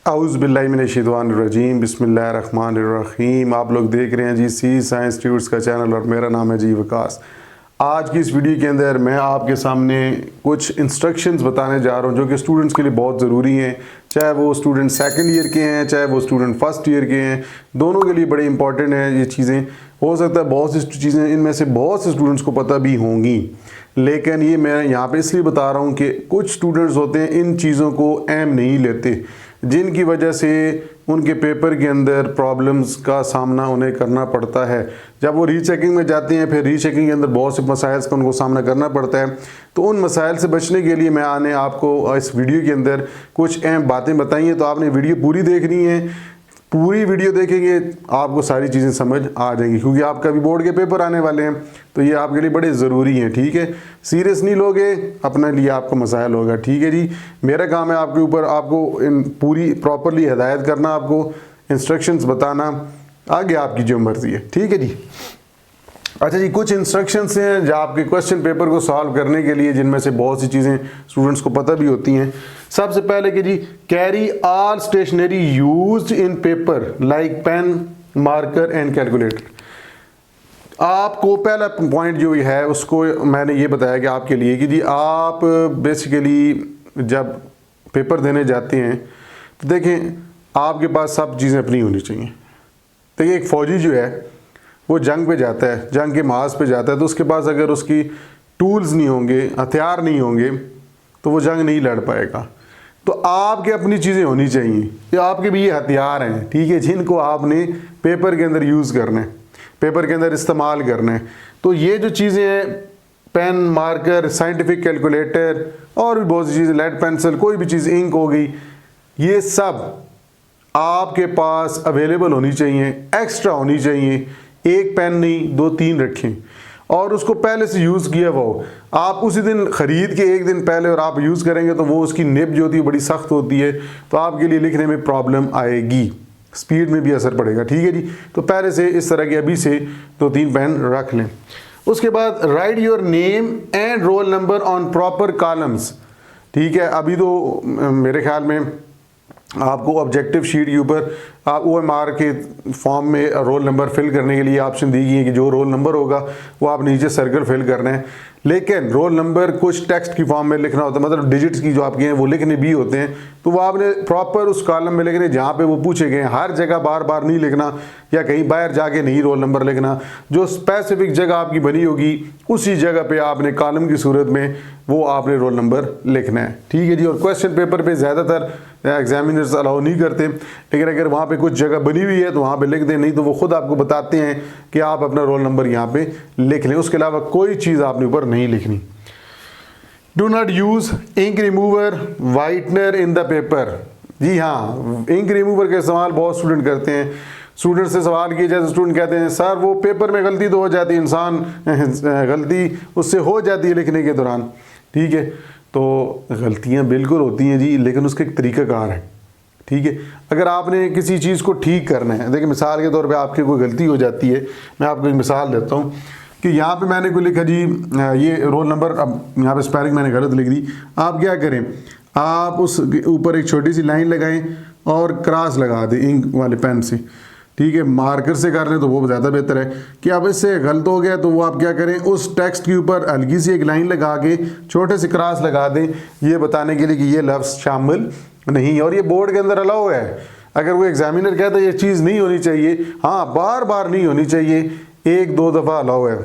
औज़ुबिल्लाहिमिनश्शैतानिर्रजीम बिस्मिल्लाहिर्रहमानिर्रहीम। आप लोग देख रहे हैं जी सी साइंस ट्यूट्स का चैनल और मेरा नाम है जी विकास। आज की इस वीडियो के अंदर मैं आपके सामने कुछ इंस्ट्रक्शंस बताने जा रहा हूं जो कि स्टूडेंट्स के लिए बहुत ज़रूरी हैं, चाहे वो स्टूडेंट सेकंड ईयर के हैं चाहे वो स्टूडेंट फर्स्ट ईयर के हैं, दोनों के लिए बड़े इंपॉर्टेंट हैं ये चीज़ें। हो सकता है बहुत सी चीज़ें इनमें से बहुत से स्टूडेंट्स को पता भी होंगी, लेकिन ये मैं यहाँ पे इसलिए बता रहा हूँ कि कुछ स्टूडेंट्स होते हैं इन चीज़ों को अहम नहीं लेते, जिनकी वजह से उनके पेपर के अंदर प्रॉब्लम्स का सामना उन्हें करना पड़ता है। जब वो रीचेकिंग में जाते हैं फिर रीचेकिंग के अंदर बहुत से मसाइल का उनको सामना करना पड़ता है। तो उन मसाइल से बचने के लिए मैं आपको इस वीडियो के अंदर कुछ अहम बातें बताई हैं। तो आपने वीडियो पूरी देखनी है, पूरी वीडियो देखेंगे आपको सारी चीज़ें समझ आ जाएंगी, क्योंकि आपका भी बोर्ड के पेपर आने वाले हैं तो ये आपके लिए बड़े ज़रूरी हैं। ठीक है, सीरियस नहीं लोगे अपने लिए आपको मसाइल होगा। ठीक है जी, मेरा काम है आपके ऊपर आपको इन पूरी प्रॉपरली हिदायत करना, आपको इंस्ट्रक्शंस बताना, आगे आपकी जो मर्ज़ी है। ठीक है जी। अच्छा जी, कुछ इंस्ट्रक्शंस हैं जो आपके क्वेश्चन पेपर को सॉल्व करने के लिए, जिनमें से बहुत सी चीज़ें स्टूडेंट्स को पता भी होती हैं। सबसे पहले कि जी carry all stationery used in paper like pen, marker and calculator. आपको पहला पॉइंट जो है उसको मैंने ये बताया कि आपके लिए कि जी आप बेसिकली जब पेपर देने जाते हैं तो देखें आपके पास सब चीज़ें अपनी होनी चाहिए। देखिए एक फ़ौजी जो है वो जंग पे जाता है, जंग के महाज पे जाता है, तो उसके पास अगर उसकी टूल्स नहीं होंगे, हथियार नहीं होंगे तो वो जंग नहीं लड़ पाएगा। तो आपके अपनी चीज़ें होनी चाहिए, ये आपके भी ये हथियार हैं, ठीक है, जिनको आपने पेपर के अंदर यूज़ करना है, पेपर के अंदर इस्तेमाल करना है। तो ये जो चीज़ें हैं पेन, मार्कर, साइंटिफिक कैलकुलेटर और भी बहुत सी चीज़ें, लेड पेंसिल, कोई भी चीज़, इंक हो गई, ये सब आपके पास अवेलेबल होनी चाहिए, एक्स्ट्रा होनी चाहिए। एक पेन नहीं, 2-3 रखें और उसको पहले से यूज़ किया वो आप उसी दिन ख़रीद के एक दिन पहले और आप यूज़ करेंगे तो वो उसकी निब जो होती है बड़ी सख्त होती है, तो आपके लिए लिखने में प्रॉब्लम आएगी, स्पीड में भी असर पड़ेगा। ठीक है जी, तो पहले से इस तरह के अभी से 2-3 पेन रख लें। उसके बाद right your name and roll number on proper columns. ठीक है, अभी तो मेरे ख्याल में आपको ऑब्जेक्टिव शीट के ऊपर आप OMR के फॉर्म में रोल नंबर फिल करने के लिए ऑप्शन दी गई है कि जो रोल नंबर होगा वो आप नीचे सर्कल फिल करना है, लेकिन रोल नंबर कुछ टेक्स्ट की फॉर्म में लिखना होता है, मतलब डिजिट्स की जो आपके हैं वो लिखने भी होते हैं, तो वो आपने प्रॉपर उस कॉलम में लिखने जहाँ पे वो पूछे गए, हर जगह बार बार नहीं लिखना या कहीं बाहर जाके नहीं रोल नंबर लिखना। जो स्पेसिफिक जगह आपकी बनी होगी उसी जगह पे आपने कॉलम की सूरत में वो आपने रोल नंबर लिखना है। ठीक है जी। और क्वेश्चन पेपर पे ज़्यादातर एग्जामिनर्स अलाउ नहीं करते, लेकिन अगर वहाँ पे कुछ जगह बनी हुई है तो वहाँ पे लिख दें, नहीं तो वो खुद आपको बताते हैं कि आप अपना रोल नंबर यहाँ पे लिख लें। उसके अलावा कोई चीज़ आपने ऊपर नहीं लिखनी। Do not use ink remover, whitener in the paper. जी हाँ, इंक रिमूवर का इस्तेमाल बहुत स्टूडेंट करते हैं। स्टूडेंट से सवाल किया जाए तो स्टूडेंट कहते हैं सर वो पेपर में गलती तो हो जाती है, इंसान गलती उससे हो जाती है लिखने के दौरान। ठीक है, तो गलतियाँ बिल्कुल होती हैं जी, लेकिन उसका एक तरीक़ाकार है। ठीक है, अगर आपने किसी चीज़ को ठीक करना है, देखिए मिसाल के तौर पे आपकी कोई गलती हो जाती है, मैं आपको एक मिसाल देता हूँ कि यहाँ पे मैंने कोई लिखा जी ये रोल नंबर, अब यहाँ पे स्पेलिंग मैंने गलत लिख दी। आप क्या करें, आप उस ऊपर एक छोटी सी लाइन लगाएं और क्रॉस लगा दें इंक वाले पेन से। ठीक है, मार्कर से कर लें तो वो ज़्यादा बेहतर है कि अब इससे गलत हो गया तो वो आप क्या करें, उस टेक्स्ट के ऊपर हल्की सी एक लाइन लगा के छोटे से क्रॉस लगा दें, ये बताने के लिए कि ये लफ्ज़ शामिल नहीं है। और ये बोर्ड के अंदर अलाउ है। अगर वो एग्जामिनर कहता है ये चीज़ नहीं होनी चाहिए, हाँ बार बार नहीं होनी चाहिए, 1-2 दफ़ा अलाउ है।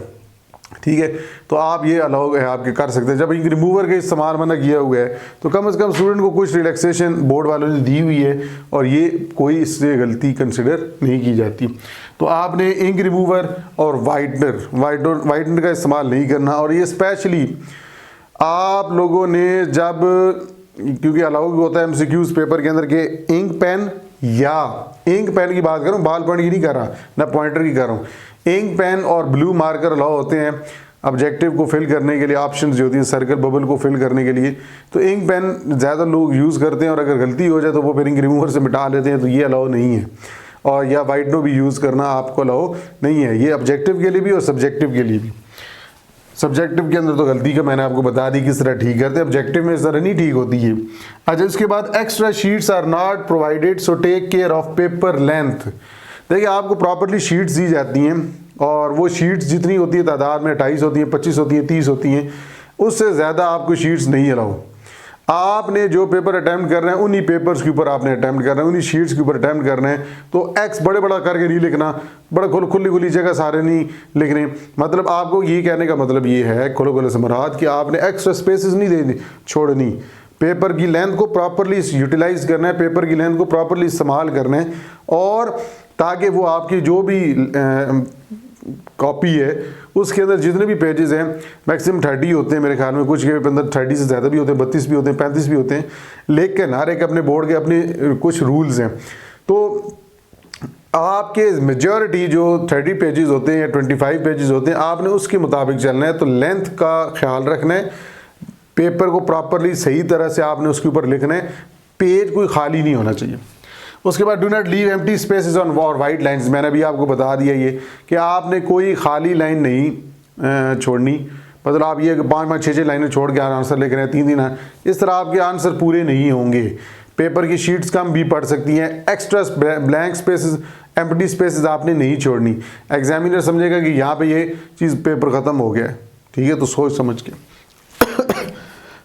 ठीक है, तो आप ये अलाउ है आपके कर सकते हैं। जब इंक रिमूवर का इस्तेमाल मना किया हुआ है तो कम से कम स्टूडेंट को कुछ रिलैक्सेशन बोर्ड वालों ने दी हुई है और ये कोई इससे गलती कंसिडर नहीं की जाती। तो आपने इंक रिमूवर और वाइटनर का इस्तेमाल नहीं करना। और ये स्पेशली आप लोगों ने जब, क्योंकि अलाउ होता है MCQs पेपर के अंदर के इंक पेन, या इंक पेन की बात करूँ, बॉल पॉइंट की नहीं कर रहा, ना पॉइंटर की कर रहा हूँ, इंक पेन और ब्लू मार्कर अलाउ होते हैं ऑब्जेक्टिव को फिल करने के लिए, ऑप्शंस जो होती हैं सर्कल बबल को फिल करने के लिए। तो इंक पेन ज़्यादा लोग यूज़ करते हैं और अगर गलती हो जाए तो वो फिर इंक रिमूवर से मिटा लेते हैं, तो ये अलाउ नहीं है। और या वाइटनर भी यूज़ करना आपको अलाउ नहीं है, ये ऑब्जेक्टिव के लिए भी और सब्जेक्टिव के लिए भी। सब्जेक्टिव के अंदर तो गलती का मैंने आपको बता दी किस तरह ठीक करते हैं, ऑब्जेक्टिव में इस तरह नहीं ठीक होती है। अच्छा, इसके बाद extra sheets are not provided so take care of paper length. देखिए आपको प्रॉपरली शीट्स दी जाती हैं और वो शीट्स जितनी होती है तादाद में 28 होती हैं, 25 होती हैं, 30 होती हैं, उससे ज़्यादा आपको शीट्स नहीं अलाउ। आपने जो पेपर अटैम्प्ट कर रहे हैं उन्हीं पेपर्स के ऊपर आपने अटैम्प्ट करना है, उन्हीं शीट्स के ऊपर अटैम्प्ट करना है। तो एक्स बड़े बड़ा करके नहीं लिखना, बड़ा खुली खुली जगह सारे नहीं लिखने। मतलब आपको ये कहने का मतलब ये है खुले खुले से मुराद कि आपने एक्स्ट्रा स्पेसेस नहीं देनी छोड़नी, पेपर की लेंथ को प्रॉपरली यूटिलाइज करना है, पेपर की लेंथ को प्रॉपरली इस्तेमाल करना है, और ताकि वो आपकी जो भी कॉपी है उसके अंदर जितने भी पेजेस हैं मैक्सिमम 30 होते हैं मेरे ख्याल में, कुछ के अंदर 30 से ज़्यादा भी होते हैं, 32 भी होते हैं, 35 भी होते हैं, लेकिन हर एक अपने बोर्ड के अपने कुछ रूल्स हैं। तो आपके मेजॉरिटी जो 30 पेजेस होते हैं या 25 पेजेस होते हैं, आपने उसके मुताबिक चलना है। तो लेंथ का ख्याल रखना है, पेपर को प्रॉपरली सही तरह से आपने उसके ऊपर लिखना है, पेज कोई खाली नहीं होना चाहिए। उसके बाद do not leave empty spaces on और वाइट लाइंस, मैंने भी आपको बता दिया ये कि आपने कोई खाली लाइन नहीं छोड़नी। मतलब आप ये 5-5, 6-6 लाइनें छोड़ के आंसर लिख रहे हैं, 3-3, इस तरह आपके आंसर पूरे नहीं होंगे। पेपर की शीट्स कम भी पड़ सकती हैं, extra blank spaces, empty spaces आपने नहीं छोड़नी। एग्जामिनर समझेगा कि यहाँ पे ये चीज़ पेपर ख़त्म हो गया है, ठीक है, तो सोच समझ के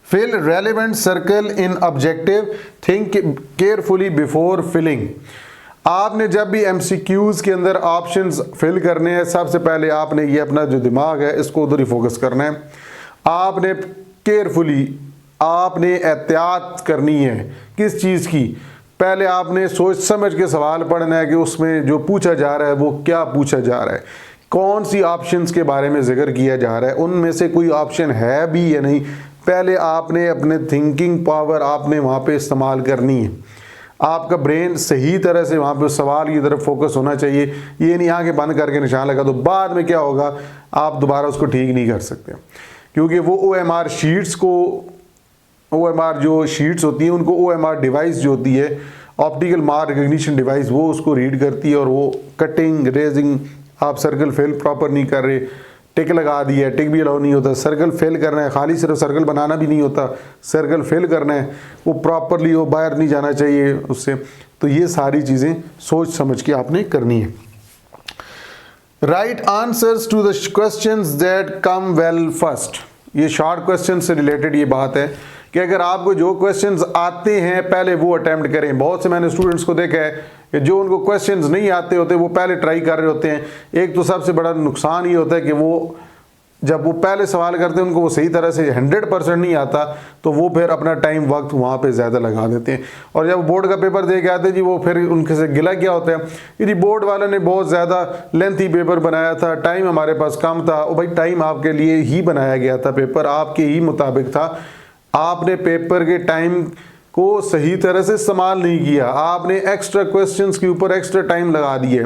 fill relevant circle in objective, think carefully before filling. आपने जब भी एमसीक्यूज के अंदर ऑप्शंस फिल करने हैं, सबसे पहले आपने ये अपना जो दिमाग है इसको उधर ही फोकस करना है। आपने केयरफुली, आपने एहतियात करनी है किस चीज़ की, पहले आपने सोच समझ के सवाल पढ़ना है कि उसमें जो पूछा जा रहा है वो क्या पूछा जा रहा है, कौन सी ऑप्शंस के बारे में जिक्र किया जा रहा है, उनमें से कोई ऑप्शन है भी या नहीं। पहले आपने अपने थिंकिंग पावर आपने वहाँ पे इस्तेमाल करनी है, आपका ब्रेन सही तरह से वहाँ पे सवाल की तरफ फोकस होना चाहिए। ये नहीं आके बंद करके निशान लगा तो बाद में क्या होगा, आप दोबारा उसको ठीक नहीं कर सकते, क्योंकि वो OMR शीट्स को, OMR जो शीट्स होती हैं उनको OMR डिवाइस जो होती है, ऑप्टिकल मार्क रिकग्निशन डिवाइस, वो उसको रीड करती है और वो कटिंग रेजिंग, आप सर्कल फेल प्रॉपर नहीं कर रहे, टिक लगा दिया, टिक भी अलाउ नहीं होता, सर्कल फेल करना है, खाली सिर्फ सर्कल बनाना भी नहीं होता, सर्कल फेल करना है, वो प्रॉपरली वो बाहर नहीं जाना चाहिए उससे। तो ये सारी चीज़ें सोच समझ के आपने करनी है। Write answers to the questions that come well first, ये शॉर्ट क्वेश्चन से रिलेटेड ये बात है कि अगर आपको जो क्वेश्चंस आते हैं पहले वो अटेम्प्ट करें। बहुत से मैंने स्टूडेंट्स को देखा है कि जो उनको क्वेश्चंस नहीं आते होते वो पहले ट्राई कर रहे होते हैं। एक तो सबसे बड़ा नुकसान ये होता है कि वो जब वो पहले सवाल करते हैं उनको वो सही तरह से 100% नहीं आता, तो वो फिर अपना टाइम वक्त वहाँ पे ज़्यादा लगा देते हैं। और जब बोर्ड का पेपर दे के आते हैं जी, वो फिर उनके से गिला क्या होता है कि जी बोर्ड वाले ने बहुत ज़्यादा लेंथी पेपर बनाया था, टाइम हमारे पास कम था। ओ भाई, टाइम आपके लिए ही बनाया गया था, पेपर आपके ही मुताबिक था, आपने पेपर के टाइम को सही तरह से इस्तेमाल नहीं किया, आपने एक्स्ट्रा क्वेश्चंस के ऊपर एक्स्ट्रा टाइम लगा दिए,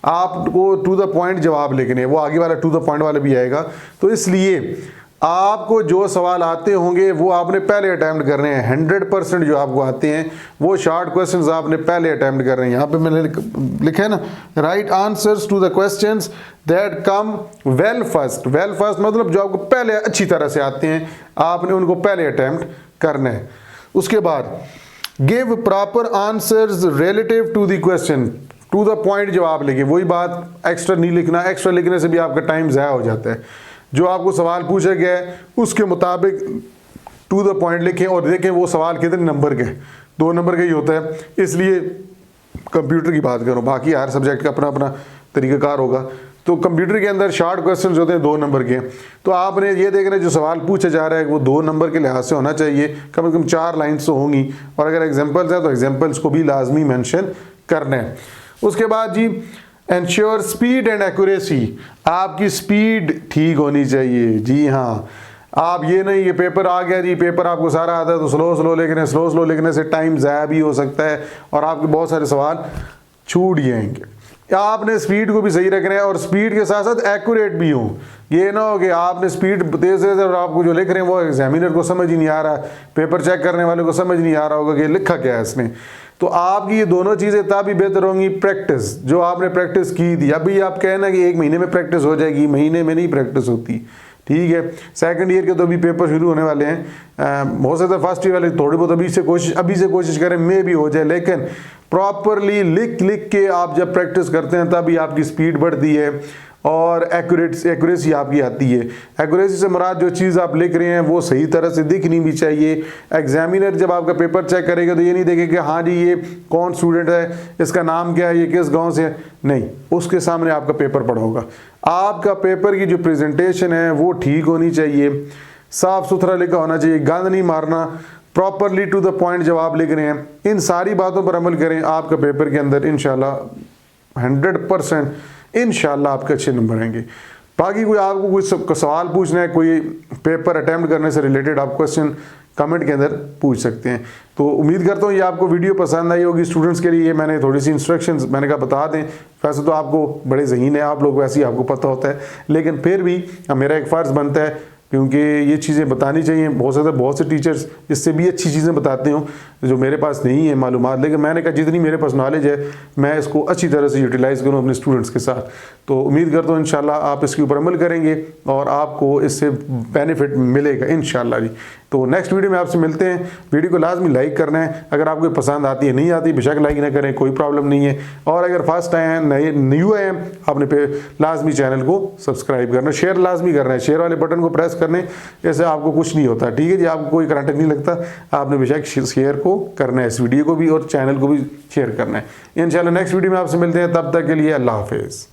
आपको टू द पॉइंट जवाब लिखने, वो आगे वाला टू द पॉइंट वाला भी आएगा। तो इसलिए आपको जो सवाल आते होंगे वो आपने पहले अटैम्प्ट करने हैं। 100% जो आपको आते हैं वो शॉर्ट क्वेश्चंस आपने पहले अटैम्प्ट कर रहे हैं। यहाँ पे मैंने लिखा है ना, write answers to the questions that come well first. Well first मतलब जो आपको पहले अच्छी तरह से आते हैं, आपने उनको पहले अटैम्प्ट करना है। उसके बाद give proper answers relative to the question, to the point जवाब लिखे। वही बात, एक्स्ट्रा नहीं लिखना, एक्स्ट्रा लिखने से भी आपका टाइम ज़ाया हो जाता है। जो आपको सवाल पूछा गया है उसके मुताबिक टू द पॉइंट लिखें और देखें वो सवाल कितने नंबर के, 2 नंबर का ही होता है। इसलिए कंप्यूटर की बात करूँ, बाकी हर सब्जेक्ट का अपना अपना तरीक़ाकार होगा। तो कंप्यूटर के अंदर शॉर्ट क्वेश्चन होते हैं 2 नंबर के, तो आपने ये देखना है जो सवाल पूछा जा रहा है वो 2 नंबर के लिहाज से होना चाहिए, कम से कम 4 लाइन्स तो होंगी, और अगर एग्जाम्पल्स हैं तो एग्जाम्पल्स को भी लाजमी मेंशन करना है। उसके बाद जी एंश्योर स्पीड एंड एक्यूरेसी, आपकी स्पीड ठीक होनी चाहिए। जी हाँ, आप ये नहीं, ये पेपर आ गया जी, पेपर आपको सारा आता है तो स्लो स्लो लिखने से टाइम ज़ाया भी हो सकता है और आपके बहुत सारे सवाल छूट जाएंगे। आपने स्पीड को भी सही रखना है और स्पीड के साथ साथ एक्यूरेट भी हो। ये ना हो कि आपने स्पीड तेज और आपको जो लिख रहे हैं वो एग्जामिनर को समझ ही नहीं आ रहा, पेपर चेक करने वाले को समझ नहीं आ रहा होगा कि लिखा क्या है इसने। तो आपकी ये दोनों चीज़ें तभी बेहतर होंगी। प्रैक्टिस, जो आपने प्रैक्टिस की थी, अभी आप कहना कि 1 महीने में प्रैक्टिस हो जाएगी, महीने में नहीं प्रैक्टिस होती, ठीक है। सेकंड ईयर के तो अभी पेपर शुरू होने वाले हैं, हो सकता है फर्स्ट ईयर वाले थोड़ी बहुत अभी से कोशिश करें, मे भी हो जाए, लेकिन प्रॉपरली लिख लिख के आप जब प्रैक्टिस करते हैं तभी आपकी स्पीड बढ़ती है और एक्यूरेसी आपकी आती है। एक्यूरेसी से मुराद जो चीज़ आप लिख रहे हैं वो सही तरह से दिखनी भी चाहिए। एग्जामिनर जब आपका पेपर चेक करेगा तो ये नहीं देखेगा कि हाँ जी ये कौन स्टूडेंट है, इसका नाम क्या है, ये किस गांव से है, नहीं, उसके सामने आपका पेपर पढ़ा होगा। आपका पेपर की जो प्रेजेंटेशन है वो ठीक होनी चाहिए, साफ सुथरा लिखा होना चाहिए, गंद नहीं मारना, प्रॉपरली टू द पॉइंट जब आप लिख रहे हैं। इन सारी बातों पर अमल करें, आपका पेपर के अंदर इंशाल्लाह 100% इंशाल्लाह आपके अच्छे नंबर आएंगे। बाकी कोई आपको कोई सवाल पूछना है, कोई पेपर अटैम्प्ट करने से रिलेटेड आप क्वेश्चन कमेंट के अंदर पूछ सकते हैं। तो उम्मीद करता हूँ ये आपको वीडियो पसंद आई होगी। स्टूडेंट्स के लिए मैंने थोड़ी सी इंस्ट्रक्शंस मैंने कहा बता दें, वैसे तो आपको बड़े ज़हीन है आप लोग, वैसे ही आपको पता होता है, लेकिन फिर भी मेरा एक फ़र्ज़ बनता है क्योंकि ये चीज़ें बतानी चाहिए। बहुत ज़्यादा बहुत से टीचर्स इससे भी अच्छी चीज़ें बताते हो जो मेरे पास नहीं है मालूमात, लेकिन मैंने कहा जितनी मेरे पास नॉलेज है मैं इसको अच्छी तरह से यूटिलाइज़ करूँ अपने स्टूडेंट्स के साथ। तो उम्मीद करता हूँ इंशाल्लाह आप इसके ऊपर अमल करेंगे और आपको इससे बेनिफिट मिलेगा इंशाल्लाह जी। तो नेक्स्ट वीडियो में आपसे मिलते हैं। वीडियो को लाजमी लाइक करना है, अगर आपको पसंद आती है, नहीं आती बेशक लाइक ना करें, कोई प्रॉब्लम नहीं है। और अगर फर्स्ट आए हैं, न्यू आए हैं, आपने पे लाजमी चैनल को सब्सक्राइब करना, शेयर लाजमी करना है, शेयर वाले बटन को प्रेस करने ऐसे आपको कुछ नहीं होता, ठीक है जी, आपको कोई करंट नहीं लगता, आपने बेशक शेयर को करना है, इस वीडियो को भी और चैनल को भी शेयर करना है। इंशाल्लाह नेक्स्ट वीडियो में आपसे मिलते हैं, तब तक के लिए अल्लाह हाफिज़।